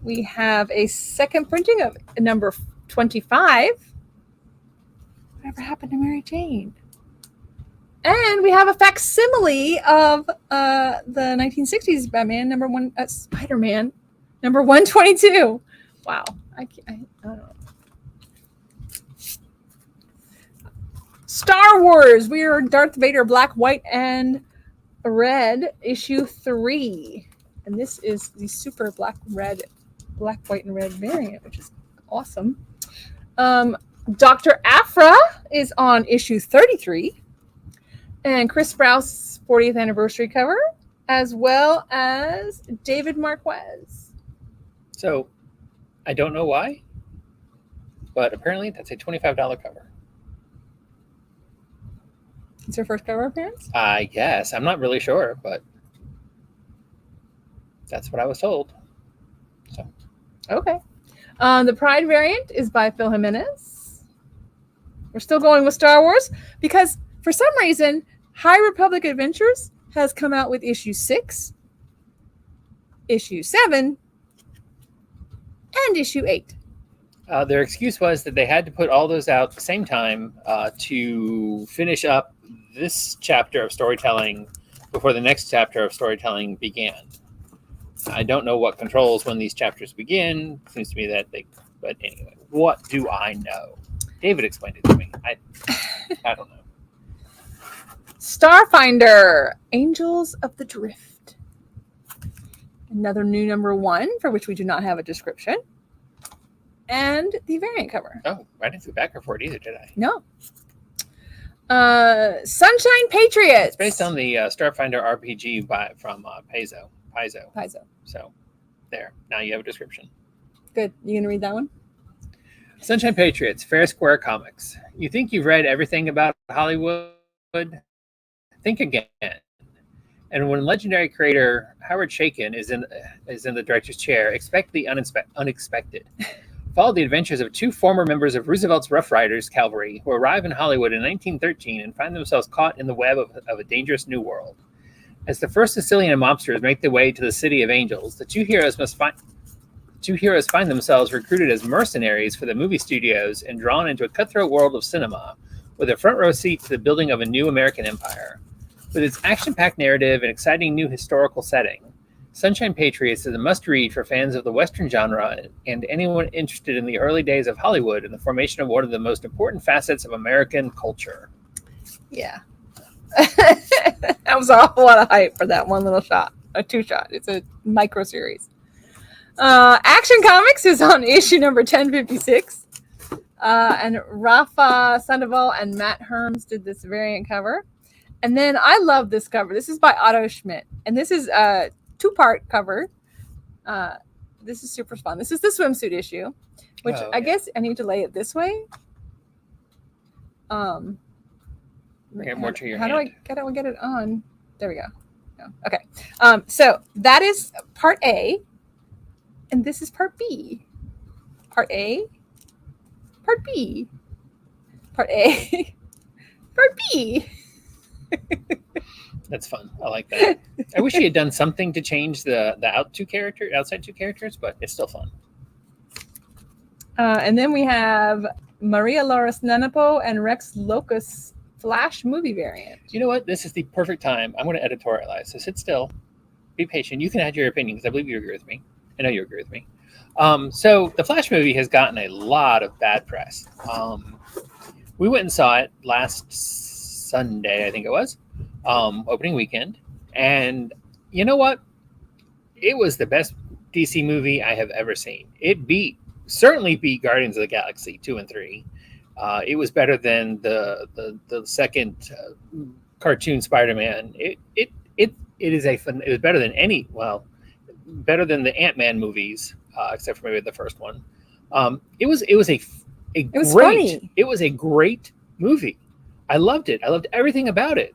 we have a second printing of number 25. Whatever happened to Mary Jane? And we have a facsimile of the 1960s Batman Spider-Man number 122. Wow. I don't know. Star Wars. We are Darth Vader Black, White, and Red issue 3. And this is the super black, white, and red variant, which is awesome. Dr. Aphra is on issue 33. And Chris Sprouse 40th anniversary cover, as well as David Marquez. So, I don't know why, but apparently that's a $25 cover. It's your first cover appearance? I guess. I'm not really sure, but that's what I was told. So, okay. The Pride variant is by Phil Jimenez. We're still going with Star Wars because for some reason, High Republic Adventures has come out with issue 6, issue 7, and issue 8. their excuse was that they had to put all those out at the same time to finish up this chapter of storytelling before the next chapter of storytelling began. I don't know what controls when these chapters begin. It seems to me that they, but anyway, what do I know? David explained it to me. I don't know. Starfinder, Angels of the Drift. Another new number 1 for which we do not have a description. And the variant cover. Oh, I didn't feel backer for it either, did I? No. Sunshine Patriots. It's based on the Starfinder RPG from Paizo. So, there. Now you have a description. Good. You gonna read that one? Sunshine Patriots, Fair Square Comics. You think you've read everything about Hollywood? Think again. And when legendary creator Howard Chaykin is in the director's chair, expect the unexpected. Follow the adventures of 2 former members of Roosevelt's Rough Riders cavalry who arrive in Hollywood in 1913 and find themselves caught in the web of a dangerous new world. As the first Sicilian mobsters make their way to the City of Angels, the two heroes find themselves recruited as mercenaries for the movie studios and drawn into a cutthroat world of cinema, with a front row seat to the building of a new American empire. With its action-packed narrative and exciting new historical setting, Sunshine Patriots is a must-read for fans of the Western genre and anyone interested in the early days of Hollywood and the formation of one of the most important facets of American culture. Yeah. That was a whole lot of hype for that one little shot. A 2-shot. It's a micro series. Action Comics is on issue number 1056. And Rafa Sandoval and Matt Herms did this variant cover. And then I love this cover. This is by Otto Schmidt. And this is a 2-part cover. This is super fun. This is the swimsuit issue, which I guess I need to lay it this way. Get more to your how hand. do I get it on? There we go. No. Okay. So that is part A. And this is part B. Part A. Part B. Part A. Part B. That's fun. I like that. I wish he had done something to change the outside 2 characters, but it's still fun. And then we have Maria Loris Nenepo and Rex Locus Flash movie variant. You know what? This is the perfect time. I'm going to editorialize. So sit still. Be patient. You can add your opinion because I believe you agree with me. I know you agree with me. So the Flash movie has gotten a lot of bad press. We went and saw it last Sunday, I think it was, opening weekend. And you know what? It was the best DC movie I have ever seen. It certainly beat Guardians of the Galaxy 2 and 3. It was better than the second cartoon Spider-Man. It was better than better than the Ant-Man movies, except for maybe the first one. It was a great movie. I loved it. I loved everything about it.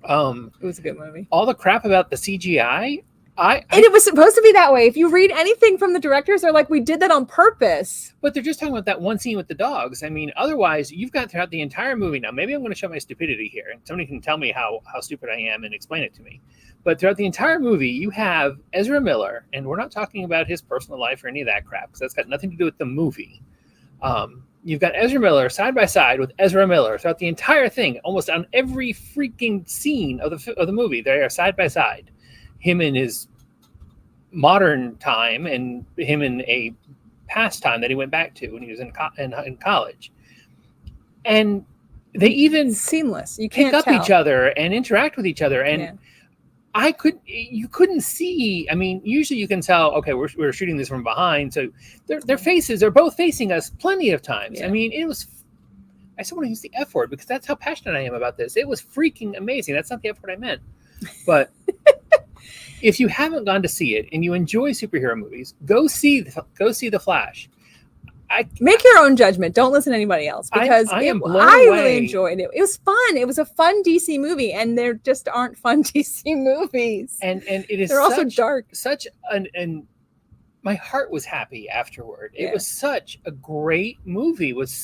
It was a good movie. All the crap about the CGI, And it was supposed to be that way. If you read anything from the directors, they're like, we did that on purpose. But they're just talking about that one scene with the dogs. I mean, otherwise, you've got throughout the entire movie. Now, maybe I'm going to show my stupidity here, and somebody can tell me how stupid I am and explain it to me. But throughout the entire movie, you have Ezra Miller, and we're not talking about his personal life or any of that crap, because that's got nothing to do with the movie. You've got Ezra Miller side by side with Ezra Miller throughout the entire thing, almost on every freaking scene of the movie. They are side by side. Him in his modern time and him in a past time that he went back to when he was in college. And they even seamless. You pick can't up tell. each other and interact with each other. And you couldn't see. I mean, usually you can tell, okay, we're shooting this from behind. So their faces are both facing us plenty of times. Yeah. I mean, I still want to use the F word because that's how passionate I am about this. It was freaking amazing. That's not the F word I meant. But if you haven't gone to see it and you enjoy superhero movies, go see The Flash. Make your own judgment. Don't listen to anybody else, because I really enjoyed it. It was fun. It was a fun DC movie, and there just aren't fun DC movies. And it is they're also dark. And my heart was happy afterward. It was such a great movie. It was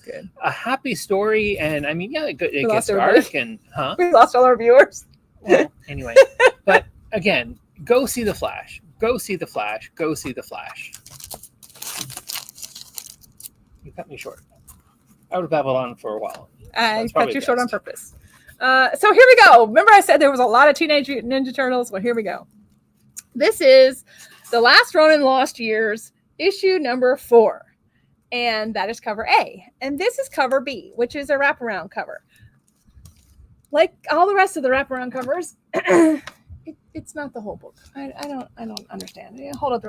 good. A happy story, and I mean, it gets dark and we lost all our viewers. Well, anyway, but again, go see The Flash. Go see The Flash. Go see The Flash. You cut me short. I would have babbled on for a while. I cut you short on purpose. So here we go. Remember I said there was a lot of Teenage Mutant Ninja Turtles? Well, here we go. This is The Last Ronin Lost Years, issue number 4. And that is cover A. And this is cover B, which is a wraparound cover. Like all the rest of the wraparound covers, it's not the whole book. I don't understand. Hold up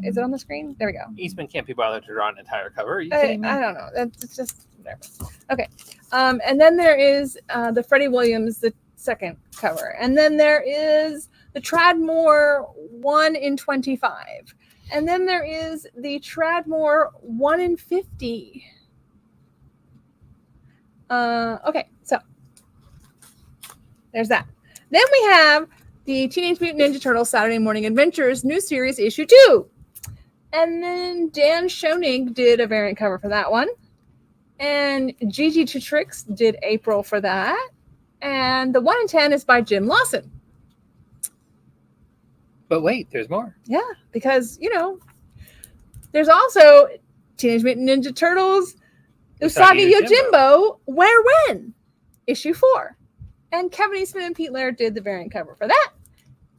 is it on the screen? There we go. Eastman can't be bothered to draw an entire cover. Are you kidding me? I don't know. It's just whatever. Okay. And then there is the Freddie Williams, the second cover. And then there is the Tradmore 1 in 25. And then there is the Tradmore 1 in 50. Okay, so there's that. Then we have the Teenage Mutant Ninja Turtles Saturday Morning Adventures new series issue 2. And then Dan Schoening did a variant cover for that one. And Gigi Two Tricks did April for that. And the 1 in 10 is by Jim Lawson. But wait, there's more. Yeah, because, there's also Teenage Mutant Ninja Turtles Usagi Yojimbo, Where When? Issue 4. And Kevin Eastman and Pete Laird did the variant cover for that.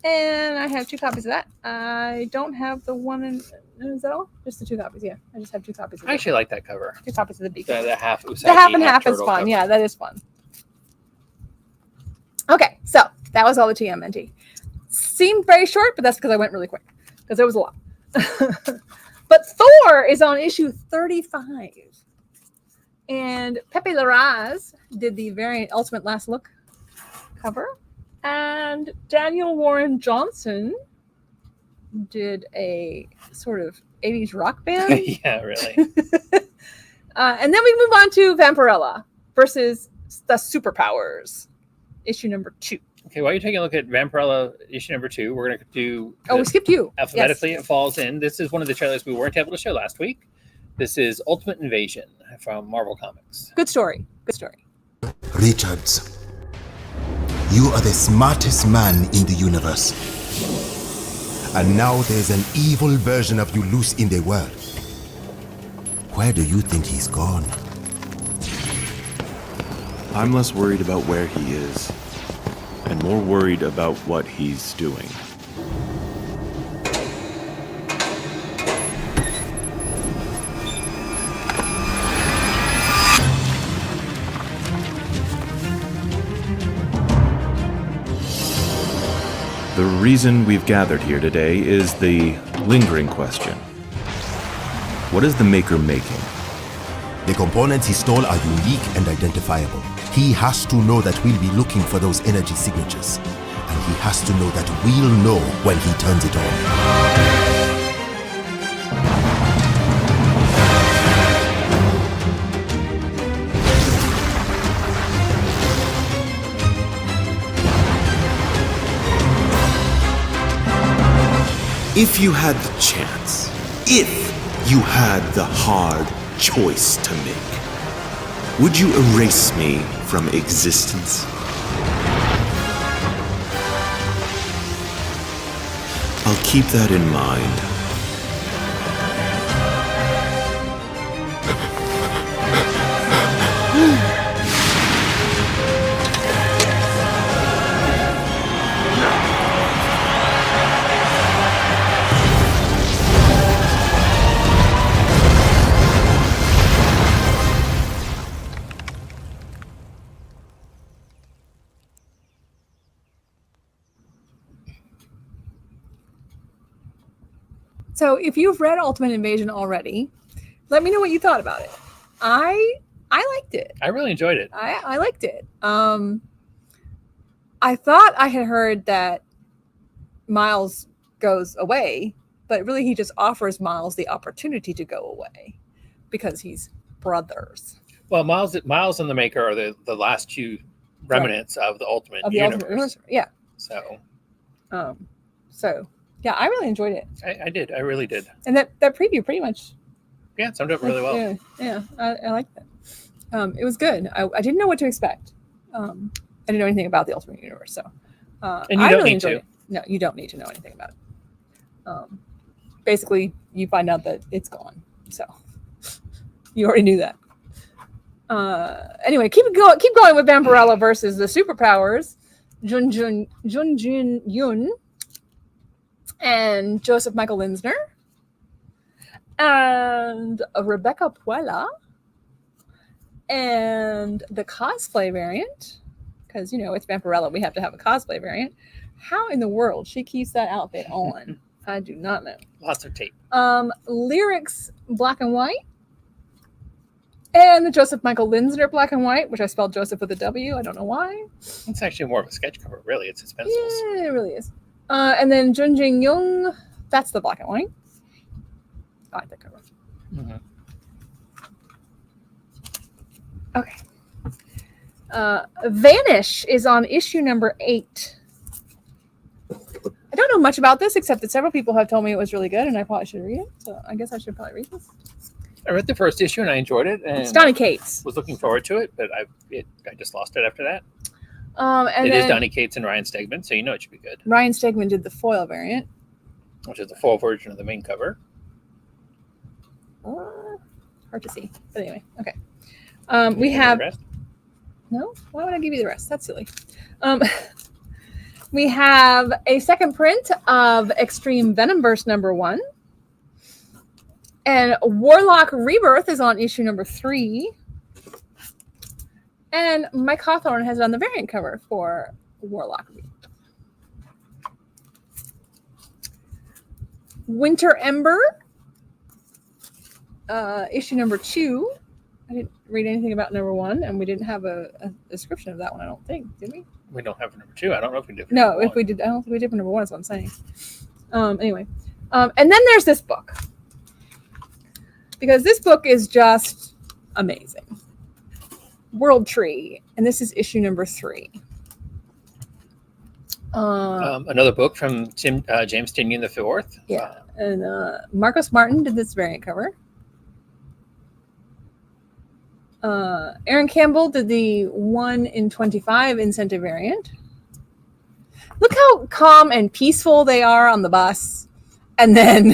And I have 2 copies of that. I don't have the one in... Is that all? Just the 2 copies, yeah. I just have 2 copies of I actually like that cover. 2 copies of the B. The half Usagi, the half and half is fun. Cover. Yeah, that is fun. Okay, so that was all the TMNT. Seemed very short, but that's because I went really quick. Because there was a lot. But Thor is on issue 35. And Pepe Larraz did the variant Ultimate Last Look cover. And Daniel Warren Johnson did a sort of 80s rock band. Yeah, really. And then we move on to Vampirella versus the Superpowers, issue number 2. Okay, while you're taking a look at Vampirella issue number 2, we're going to do... we skipped you. Alphabetically, yes. It falls in. This is one of the trailers we weren't able to show last week. This is Ultimate Invasion from Marvel Comics. Good story. Good story. Richards, you are the smartest man in the universe. And now there's an evil version of you loose in the world. Where do you think he's gone? I'm less worried about where he is, and more worried about what he's doing. The reason we've gathered here today is the lingering question. What is the Maker making? The components he stole are unique and identifiable. He has to know that we'll be looking for those energy signatures. And he has to know that we'll know when he turns it on. If you had the chance, if you had the hard choice to make, would you erase me from existence? I'll keep that in mind. So if you've read Ultimate Invasion already, let me know what you thought about it. I liked it. I really enjoyed it. I liked it. I thought I had heard that Miles goes away, but really he just offers Miles the opportunity to go away because he's brothers. Well, Miles and the Maker are the last two remnants of the Ultimate Universe. Yeah. So yeah, I really enjoyed it. I did. I really did. And that preview pretty much. Yeah, it summed up really well. Yeah, I liked that. It was good. I didn't know what to expect. I didn't know anything about the Ultimate Universe, so and you I don't really need enjoyed to. it. No, you don't need to know anything about it. Basically, you find out that it's gone. So you already knew that. Anyway, keep going with Vampirella versus the Superpowers. Jun Jun Yun and Joseph Michael Linsner and Rebecca Puella and the cosplay variant, because it's Vampirella, we have to have a cosplay variant. How in the world she keeps that outfit on, I do not know. Lots of tape. Lyrics black and white, and the Joseph Michael Linsner black and white, which I spelled Joseph with a W. I don't know why. It's actually more of a sketch cover, really. It's his pencils. Yeah, it really is. And then Jun Jin Young, that's the black and white. I like that cover. Mm-hmm. Okay. Vanish is on issue number 8. I don't know much about this except that several people have told me it was really good and I probably should read it. So I guess I should probably read this. I read the first issue and I enjoyed it. And it's Donny Cates. Was looking forward to it, but I just lost it after that. And it is Donny Cates and Ryan Stegman, so you know it should be good. Ryan Stegman did the foil variant, which is the full version of the main cover. Hard to see, but anyway, okay. We have no. Why would I give you the rest? That's silly. We have a second print of Extreme Venomverse number 1, and Warlock Rebirth is on issue number 3. And Mike Hawthorne has done the variant cover for Warlock. Winter Ember, issue number 2. I didn't read anything about number 1, and we didn't have a description of that one, I don't think, did we? We don't have number 2. I don't know if we did. No, if we did, I don't think we did for number 1, that's what I'm saying. Anyway. And then there's this book. Because this book is just amazing. World Tree, and this is issue number 3. Another book from James Tynion IV. Yeah, and Marcos Martin did this variant cover. Aaron Campbell did the 1 in 25 incentive variant. Look how calm and peaceful they are on the bus, and then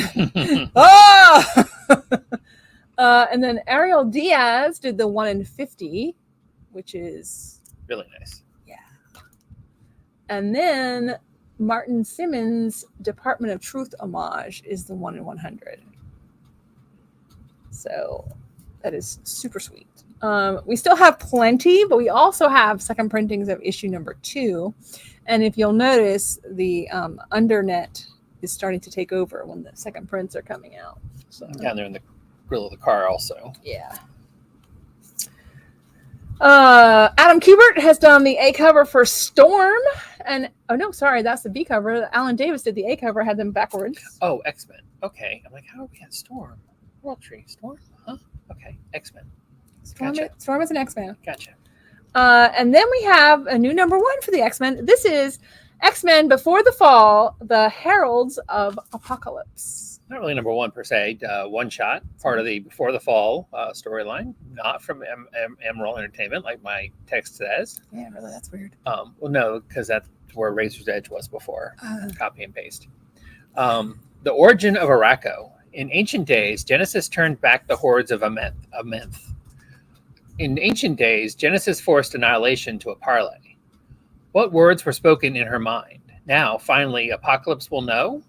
and then Ariel Diaz did the 1 in 50. Which is really nice. Yeah. And then Martin Simmons' Department of Truth homage is the 1 in 100. So that is super sweet. We still have plenty, but we also have second printings of issue number 2. And if you'll notice, the undernet is starting to take over when the second prints are coming out. So down there in the grill of the car also. Yeah. Adam Kubert has done the A cover for Storm, and that's the B cover. Alan Davis did the A cover, had them backwards. Oh, X-Men. Okay, I'm like, how are we at Storm? World Tree, Storm? Huh? Okay, X-Men. Storm is an X-Men. Gotcha. And then we have a new number 1 for the X-Men. This is X-Men Before the Fall, the Heralds of Apocalypse. Not really number one per se. One shot, part of the Before the Fall storyline, not from Emerald Entertainment, like my text says. Yeah, really, that's weird. Well, no, because that's where Razor's Edge was before. Copy and paste. The origin of Araco. In ancient days, Genesis turned back the hordes of Amenth. In ancient days, Genesis forced annihilation to a parley. What words were spoken in her mind? Now, finally, Apocalypse will know?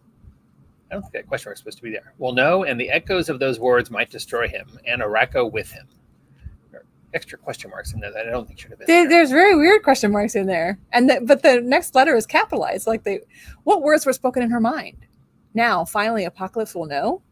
I don't think that question mark's supposed to be there. Will know, and the echoes of those words might destroy him, and Araco with him. There are extra question marks in there that I don't think should have been there. There's very weird question marks in there. But the next letter is capitalized. What words were spoken in her mind? Now, finally, Apocalypse will know,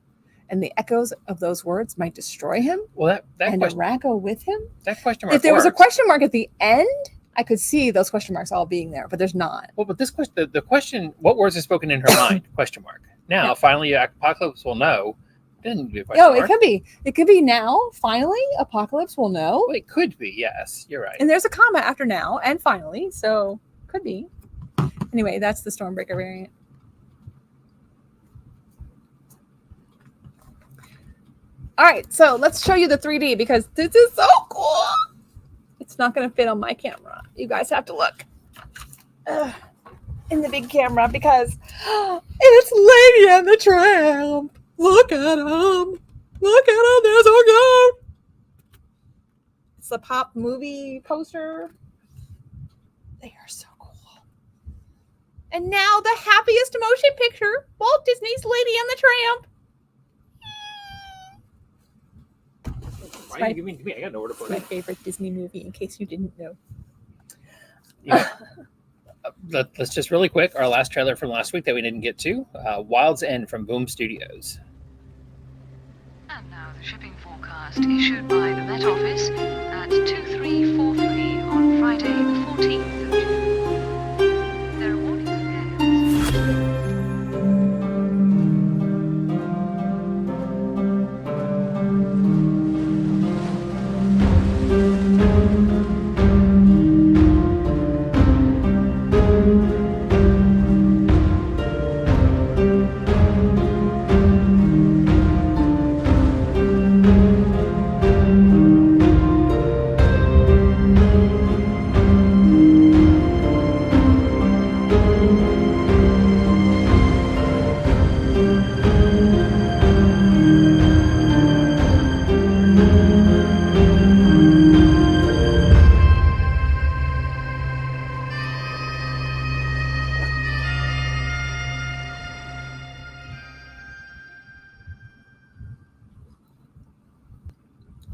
and the echoes of those words might destroy him. Well, that and question, Araco with him. that question mark. If there was a works. question mark at the end, I could see those question marks all being there, but there's not. Well, but this question, the question, what words are spoken in her mind? Question mark. Now, Yeah. finally, Apocalypse will know. Didn't be a question No, mark. it could be. It could be now. Finally, Apocalypse will know. Well, it could be. Yes, you're right. And there's a comma after now and finally, so could be. Anyway, that's the Stormbreaker variant. All right, so let's show you the 3D because this is so cool. It's not going to fit on my camera. You guys have to look in the big camera because it's Lady and the Tramp. Look at him. Look at him. There's our go. It's the Pop movie poster. They are so cool. And now the happiest motion picture, Walt Disney's Lady and the Tramp. Why are you giving it to me? I got nowhere to put My it. favorite Disney movie, in case you didn't know. Yeah. Let's just really quick, our last trailer from last week that we didn't get to, Wild's End from Boom Studios. And now the shipping forecast issued by the Met Office at 2343 on Friday the 14th of June. There are warnings of gales.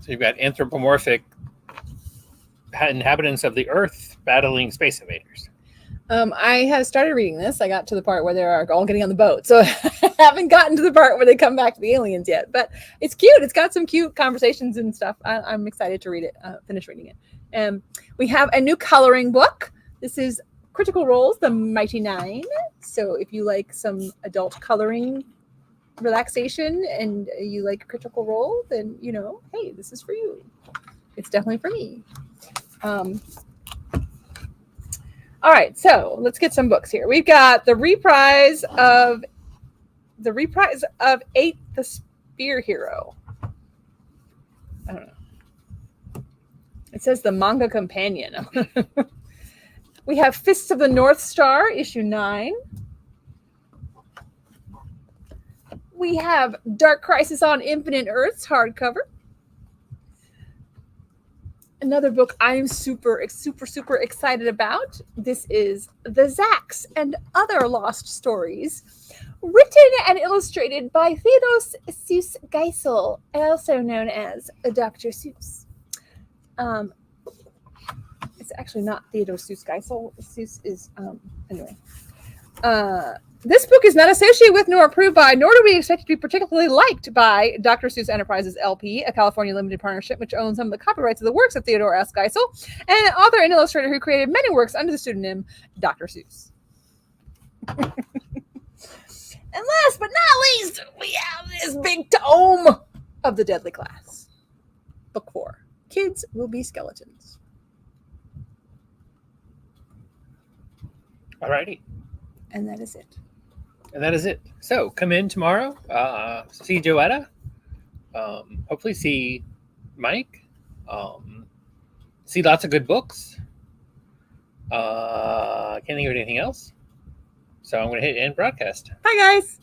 So you've got anthropomorphic inhabitants of the Earth battling space invaders. I have started reading this. I got to the part where they're all getting on the boat. So I haven't gotten to the part where they come back to the aliens yet. But it's cute. It's got some cute conversations and stuff. I'm excited to read it, finish reading it. We have a new coloring book. This is Critical Role's The Mighty Nine. So if you like some adult coloring relaxation and you like Critical Role, then, hey, this is for you. It's definitely for me. All right, so let's get some books here. We've got the reprise of Eight the Spear Hero. I don't know. It says the manga companion. We have Fists of the North Star, issue 9. We have Dark Crisis on Infinite Earths, hardcover. Another book I'm super excited about. This is The Zacks and Other Lost Stories, written and illustrated by Theodos Seuss Geisel, also known as Dr. Seuss. It's actually not Theodore Seuss Geisel. Seuss is, anyway. This book is not associated with nor approved by, nor do we expect it to be particularly liked by Dr. Seuss Enterprises LP, a California limited partnership which owns some of the copyrights of the works of Theodore S. Geisel, and an author and illustrator who created many works under the pseudonym Dr. Seuss. And last but not least, we have this big tome of the Deadly Class. Book 4. Kids Will Be Skeletons. Alrighty. And that is it. And that is it. So come in tomorrow. See Joetta. Hopefully see Mike. See lots of good books. Can't think of anything else. So I'm going to hit end broadcast. Bye, guys.